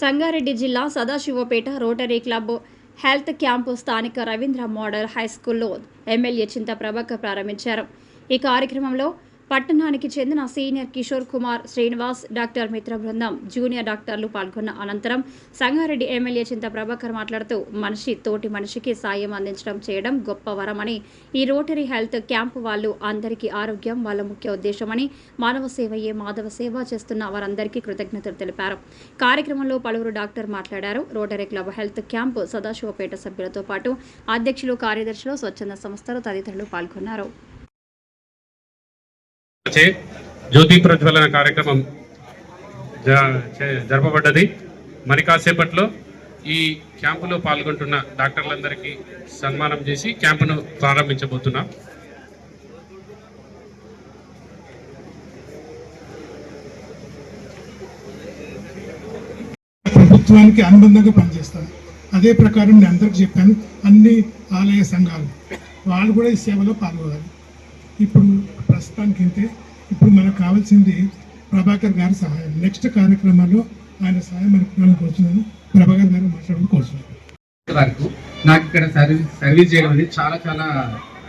సంగారెడ్డి జిల్లా Sadashivpet Rotary Club health camp స్థానిక Ravindra model హైస్కూల్లో MLA చింత ప్రభాకర్ ప్రారంభించారు. ఈ కార్యక్రమంలో పట్టణానికి చెందిన సీనియర్ కిషోర్ కుమార్, శ్రీనివాస్, డాక్టర్ మిత్ర బృందం, జూనియర్ డాక్టర్లు పాల్గొన్న అనంతరం సంగారెడ్డి ఎమ్మెల్యే చింత ప్రభాకర్ మాట్లాడుతూ మనిషి తోటి మనిషికి సాయం అందించడం చేయడం గొప్ప వరమని, ఈ రోటరీ హెల్త్ క్యాంపు వాళ్ళు అందరికీ ఆరోగ్యం వాళ్ళ ముఖ్య ఉద్దేశమని, మానవ సేవయే మాధవ సేవ చేస్తున్న వారందరికీ కృతజ్ఞతలు తెలిపారు. కార్యక్రమంలో పలువురు డాక్టర్ మాట్లాడారు. Rotary Club health camp Sadashivpet సభ్యులతో పాటు అధ్యక్షులు, కార్యదర్శులు, స్వచ్ఛంద సంస్థలు తదితరులు పాల్గొన్నారు. జ్యోతి ప్రజ్వలన కార్యక్రమం జరపబడ్డది. మరి కాసేపట్లో ఈ క్యాంపులో పాల్గొంటున్న డాక్టర్లందరికీ సన్మానం చేసి క్యాంపును ప్రారంభించబోతున్నాం. ప్రభుత్వానికి అనుబంధంగా పనిచేస్తాను. అదే ప్రకారం నేను అందరికి చెప్పాను, అన్ని ఆలయ సంఘాలు వాళ్ళు కూడా ఈ సేవలో పాల్గొనాలి. ఇప్పుడు ప్రస్తుతానికి ఇంతే. ఇప్పుడు మనకు కావాల్సింది ప్రభాకర్ గారి సహాయం. నెక్స్ట్ కార్యక్రమాల్లో ఆయన సహాయం మనకు కోరుతున్నాను. ప్రభాకర్ గారు మాట్లాడడం కోరుతున్నాను. వరకు నాకు ఇక్కడ సర్వీస్ చేయడం అనేది చాలా చాలా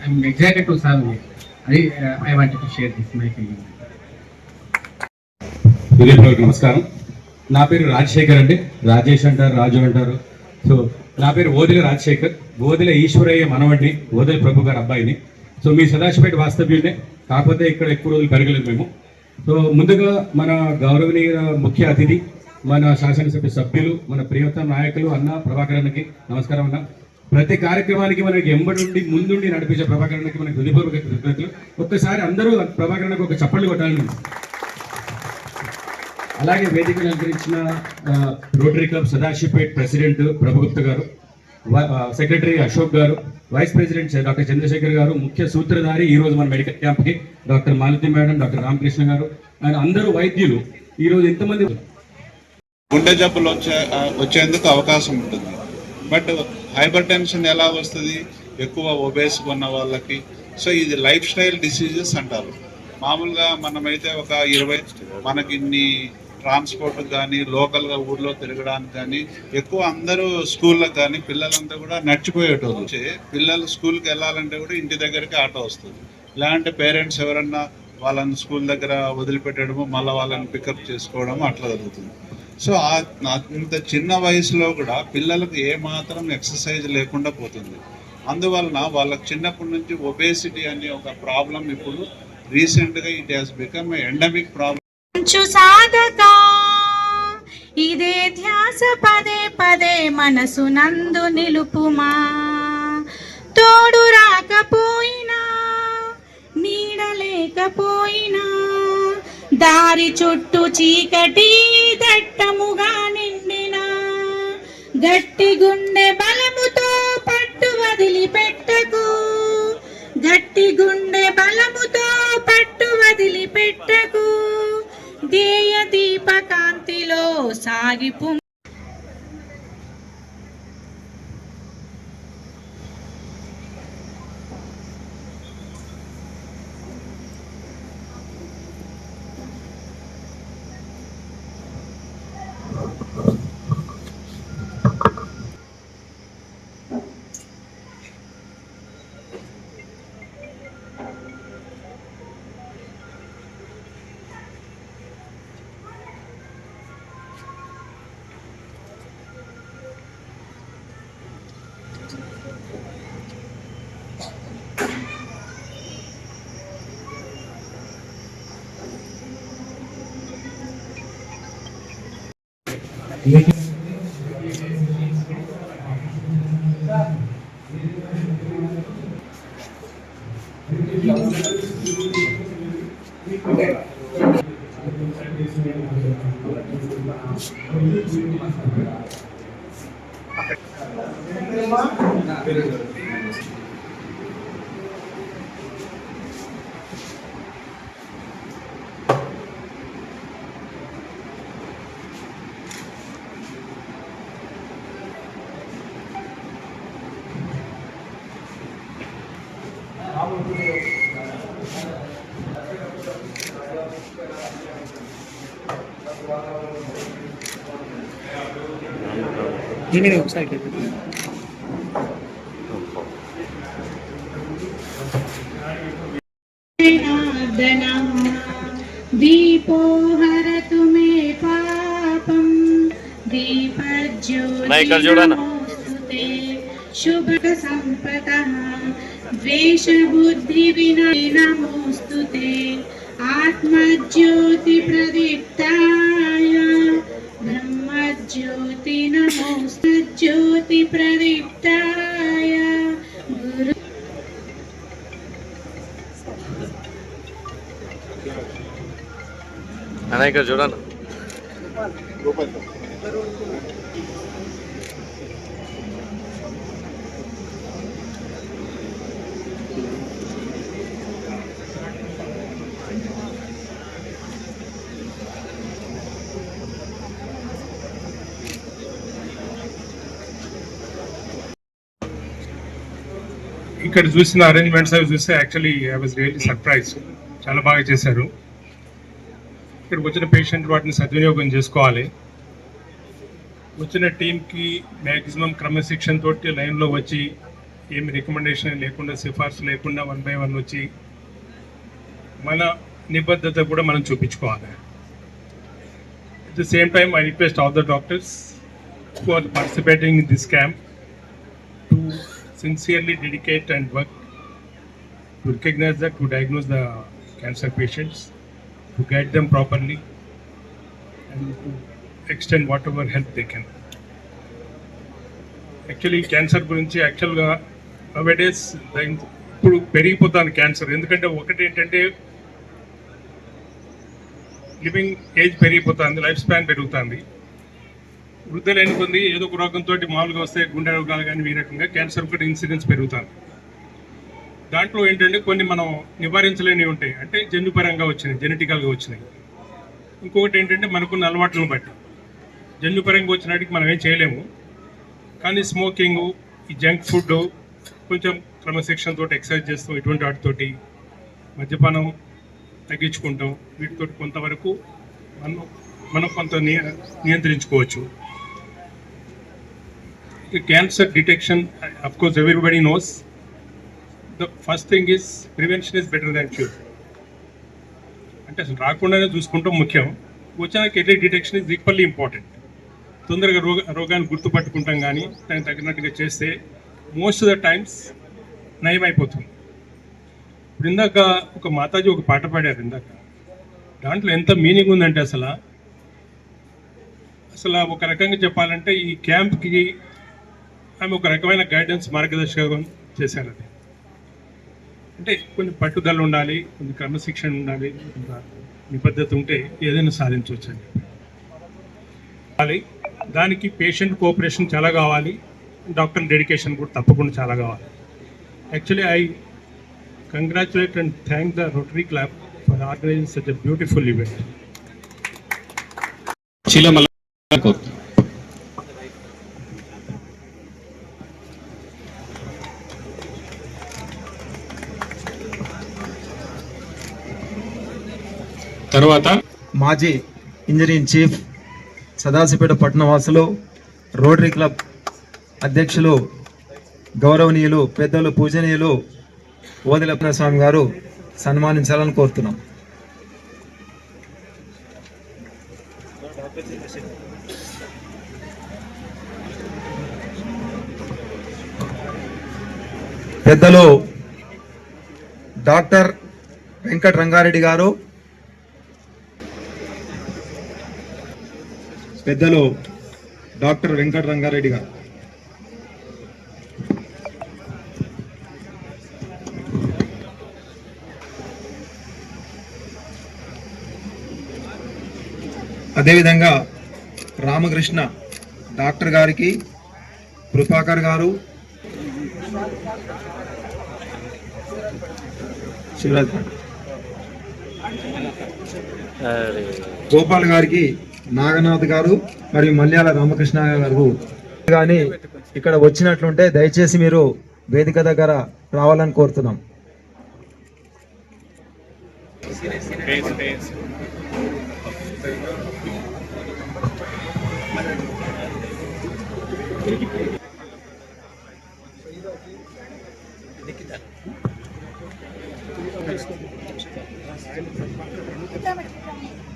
ఐఎమ్ ఎగ్జైటెడ్ టు సర్వ్. అది I want to share this my feeling. నమస్కారం. నా పేరు రాజశేఖర్ అండి. రాజేష్ అంటారు, రాజు అంటారు. సో నా పేరు ఓదిల రాజశేఖర్. ఓదిల ఈశ్వరయ్య మనవడిని, ఓదిల ప్రభు గారి అబ్బాయిని. సో మీ సదాశివపేట వాస్తవ్యుడే, కాకపోతే ఇక్కడ ఎక్కువ రోజులు పెరగలేదు మేము. సో ముందుగా మన గౌరవనీయ ముఖ్య అతిథి, మన శాసనసభ్య సభ్యులు, మన ప్రియతమ నాయకులు అన్న ప్రభాకరన్నకి నమస్కారం అన్న. ప్రతి కార్యక్రమానికి మనకి ఎంబడి ముందుండి నడిపించే ప్రభాకరన్నకి మనకి హృదయపూర్వక కృతజ్ఞతలు. ఒక్కసారి అందరూ ప్రభాకరన్నకు ఒక చప్పట్లు కొట్టాలని. అలాగే వేదికను అలంకరించిన రోటరీ క్లబ్ సదాశివపేట ప్రెసిడెంట్ ప్రభుగుప్త గారు, secretary Ashok garu, vice president doctor Chandrasekhar గారు, ముఖ్య సూత్రధారి ఈరోజు మన మెడికల్ క్యాంప్కి doctor Malathi madam, doctor Ramakrishna గారు, అండ్ అందరూ వైద్యులు. ఈరోజు ఎంతమంది గుండె జబ్బులు వచ్చేందుకు అవకాశం ఉంటుంది. బట్ హైపర్ టెన్షన్ ఎలా వస్తుంది? ఎక్కువ ఒబేస్గా ఉన్న వాళ్ళకి. సో ఇది లైఫ్ స్టైల్ డిసీజెస్ అంటారు. మామూలుగా మనమైతే ఒక 20 మనకి ఇన్ని ట్రాన్స్పోర్ట్ కానీ, లోకల్గా ఊర్లో తిరగడానికి కానీ, ఎక్కువ అందరూ స్కూళ్ళకి కానీ పిల్లలంతా కూడా నడిచిపోయేటోళ్ళు. పిల్లలు స్కూల్కి వెళ్ళాలంటే కూడా ఇంటి దగ్గరికి ఆటో వస్తుంది. ఇలాంటి పేరెంట్స్ ఎవరన్నా వాళ్ళని స్కూల్ దగ్గర వదిలిపెట్టడము, మళ్ళీ వాళ్ళని పికప్ చేసుకోవడము అట్లా జరుగుతుంది. సో ఇంత చిన్న వయసులో కూడా పిల్లలకు ఏమాత్రం ఎక్సర్సైజ్ లేకుండా పోతుంది. అందువలన వాళ్ళకి చిన్నప్పటి నుంచి ఒబేసిటీ అనే ఒక ప్రాబ్లం ఇప్పుడు రీసెంట్గా it has become endemic problem. సాగక ఇదే ధ్యాస పదే పదే మనసు నందు నిలుపుమా. తోడు రాకపోయినా, నీడలేకపోయినా, దారి చుట్టూ చీకటి దట్టముగా నిండిన, గట్టి గుండె బలముతో పట్టు వదిలిపెట్టకు, గట్టి గుండె బలముతో పట్టు వదిలిపెట్టకు, ధ్యేయ దీపకాంతిలో సాగిపు. दीपो हरतु मे पापं दीपज्योतिर्नमोस्तुते शुभसम्पदः द्वेषबुद्धिविनमोस्तुते आत्मज्योतिप्रदीप्ताय ब्रह्मज्योति नमोस्तु ज्योतिप्रदीप्ताय गुरु అన్న ఇక్కడ చూడండి. ఇక్కడ చూసిన అరేంజ్మెంట్స్ అవి చూస్తే actually I was really surprise. చాలా బాగా చేశారు. ఇక్కడికి వచ్చిన పేషెంట్ వాటిని సద్వినియోగం చేసుకోవాలి. వచ్చిన టీంకి మ్యాక్సిమం క్రమశిక్షణ తోటి లైన్లో వచ్చి ఏమి రికమెండేషన్ లేకుండా సిఫార్సు లేకుండా 1 by 1 వచ్చి మన నిబద్ధత కూడా మనం చూపించుకోవాలి. At the same time I request all the doctors who are participating in this camp to sincerely dedicate and work to recognize that, to diagnose the cancer patients, to guide them properly and to extend whatever help they can. Actually cancer గురించి యాక్చువల్గా nowadays ఇప్పుడు పెరిగిపోతుంది cancer. ఎందుకంటే ఒకటి ఏంటంటే living age పెరిగిపోతుంది, life span పెరుగుతుంది. వృద్ధి లేని కొంది ఏదో ఒక రోగంతో మామూలుగా వస్తే గుండె రోగాలు కానీ ఈ రకంగా క్యాన్సర్ కూడా ఇన్సిడెన్స్ పెరుగుతుంది. దాంట్లో ఏంటంటే కొన్ని మనం నివారించలేనివి ఉంటాయి, అంటే జన్యుపరంగా వచ్చినాయి, జెనెటికల్గా వచ్చినాయి. ఇంకొకటి ఏంటంటే మనకున్న అలవాట్లను బట్టి జన్యుపరంగా వచ్చినట్టుకి మనం ఏం చేయలేము. కానీ స్మోకింగ్, ఈ జంక్ ఫుడ్, కొంచెం క్రమశిక్షణతో ఎక్సర్సైజ్ చేస్తాం, ఇటువంటి వాటితోటి మద్యపానం తగ్గించుకుంటాం, వీటితో కొంతవరకు మనం కొంత నియంత్రించుకోవచ్చు. Cancer detection, of course everybody knows the first thing is prevention is better than cure. అంటే అసలు రాకుండానే చూసుకుంటాం ముఖ్యం. వచ్చినాక early detection is equally important. తొందరగా రోగాన్ని గుర్తుపట్టుకుంటాం, కానీ దానికి తగినట్టుగా చేస్తే మోస్ట్ ఆఫ్ ద టైమ్స్ నయమైపోతుంది. ఇప్పుడు ఇందాక ఒక మాతాజీ ఒక పాట పాడారు ఇందాక, దాంట్లో ఎంత మీనింగ్ ఉందంటే అసలు ఒక రకంగా చెప్పాలంటే ఈ క్యాంప్కి ఆమె ఒక రకమైన గైడెన్స్, మార్గదర్శకం చేశారు. అది అంటే కొంచెం పట్టుదల ఉండాలి, కొంచెం క్రమశిక్షణ ఉండాలి, నిబద్ధత ఉంటే ఏదైనా సాధించవచ్చు అని చెప్పి. దానికి పేషెంట్ కోఆపరేషన్ చాలా కావాలి, డాక్టర్ డెడికేషన్ కూడా తప్పకుండా చాలా కావాలి. Actually I congratulate and thank the Rotary Club for organising such a beautiful event. తర్వాత మాజీ ఇంజనీర్ ఇన్ చీఫ్ సదాశివపేట పట్టణ వాసులు, రోటరీ క్లబ్ అధ్యక్షులు, గౌరవనీయులు, పెద్దలు, పూజనీయులు ఓదెల స్వామి గారు సన్మానించాలని కోరుతున్నాం. పెద్దలు డాక్టర్ వెంకట రంగారెడ్డి గారు, పెద్దలు డాక్టర్ వెంకట రంగారెడ్డి గారు, అదేవిధంగా రామకృష్ణ డాక్టర్ గారికి, కృపాకర్ గారు, శివరాజ్ గోపాల్ గారికి, నాగనాథ్ గారు మరియు మల్యాల రామకృష్ణ గారు కానీ ఇక్కడ వచ్చినట్లుంటే దయచేసి మీరు వేదిక దగ్గర రావాలని కోరుతున్నాం.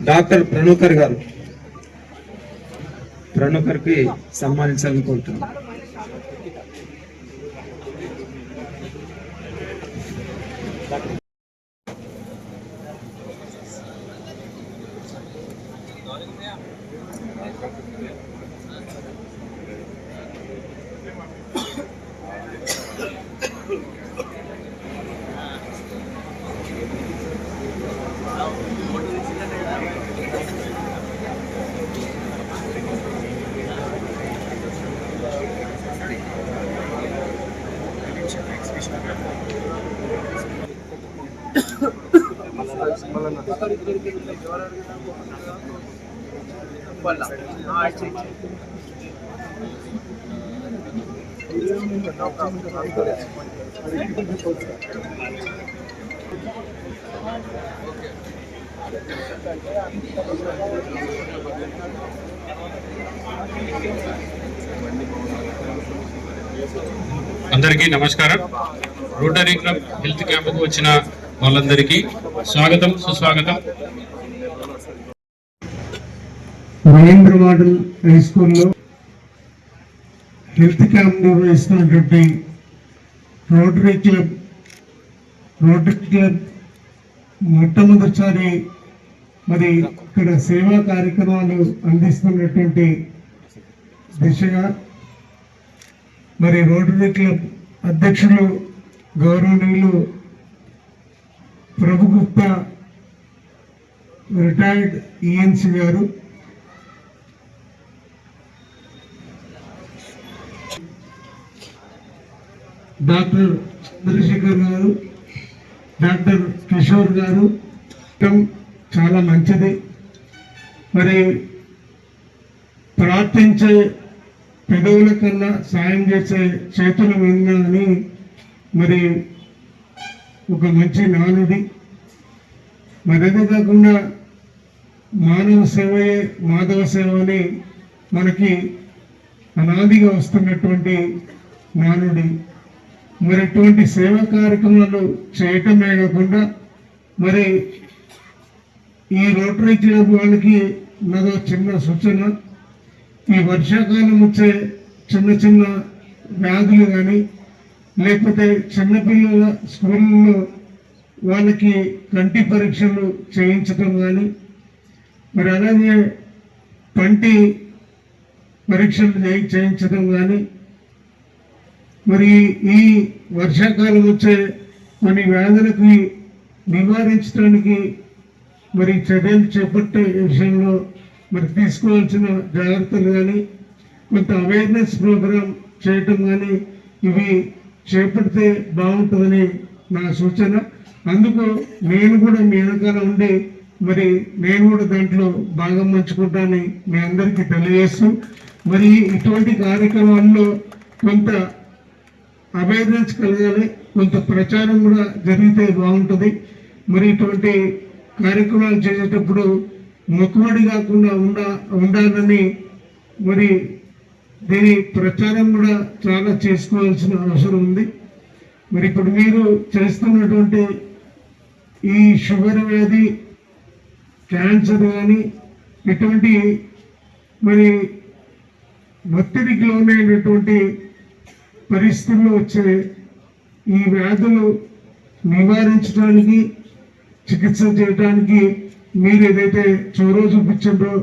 డాక్టర్ ప్రణుకర్ గారు, ప్రణుకర్కి సన్మానించాలని కోరుతున్నాను. అందరికీ నమస్కారం. రోటరీ క్లబ్ హెల్త్ క్యాంపుకు వచ్చిన వాళ్ళందరికీ స్వాగతం, సుస్వాగతం. రవీంద్ర మోడల్ హై స్కూల్లో హెల్త్ క్యాంప్ నిర్వహిస్తున్నటువంటి రోటరీ క్లబ్ మొట్టమొదటిసారి మరి ఇక్కడ సేవా కార్యక్రమాలు అందిస్తున్నటువంటి దిశగా మరి రోటరీ క్లబ్ అధ్యక్షులు గౌరవనీయులు ప్రభు గుప్తా రిటైర్డ్ ఈఎన్సీ గారు, డాక్టర్ చంద్రశేఖర్ గారు, డాక్టర్ కిషోర్ గారు చాలా మంచిది. మరి ప్రార్థించే పెదవుల కన్నా సాయం చేసే చేతులు విన్నా అని మరి ఒక మంచి నానుడి. మరి అదే కాకుండా మానవ సేవయే మాధవ సేవ అని మనకి అనాదిగా వస్తున్నటువంటి నానుడి. మరి ఇటువంటి సేవా కార్యక్రమాలు చేయటమే కాకుండా మరి ఈ రోటరీ క్లబ్ వాళ్ళకి నాదో చిన్న సూచన, ఈ వర్షాకాలం వచ్చే చిన్న చిన్న వ్యాధులు కానీ లేకపోతే చిన్నపిల్లల స్కూళ్ళలో వాళ్ళకి కంటి పరీక్షలు చేయించడం కానీ మరి అలాగే పంటి పరీక్షలు చేయించడం కానీ మరి ఈ వర్షాకాలం వచ్చే కొన్ని వ్యాధులకి నివారించడానికి మరి చర్యలు చేపట్టే విషయంలో మరి తీసుకోవాల్సిన జాగ్రత్తలు కానీ కొంత అవేర్నెస్ ప్రోగ్రామ్ చేయటం కానీ ఇవి చేపడితే బాగుంటుందని నా సూచన. అందుకు నేను కూడా మీ వెనకాల ఉండి మరి నేను కూడా దాంట్లో భాగం పంచుకుంటానని మీ అందరికీ తెలియజేస్తూ మరి ఇటువంటి కార్యక్రమాల్లో కొంత అవేర్నెస్ కలగాలి, కొంత ప్రచారం కూడా జరిగితే బాగుంటుంది. మరి ఇటువంటి కార్యక్రమాలు చేసేటప్పుడు మొక్కుబడి కాకుండా ఉండాలని మరి దీని ప్రచారం కూడా చాలా చేసుకోవాల్సిన అవసరం ఉంది. మరి ఇప్పుడు మీరు చేస్తున్నటువంటి ఈ షుగర్ వ్యాధి, క్యాన్సర్ కానీ ఇటువంటి మరి ఒత్తిడికి లోనైనటువంటి పరిస్థితుల్లో వచ్చే ఈ వ్యాధులు నివారించడానికి, చికిత్స చేయడానికి మీరు ఏదైతే చొరవ చూపించారో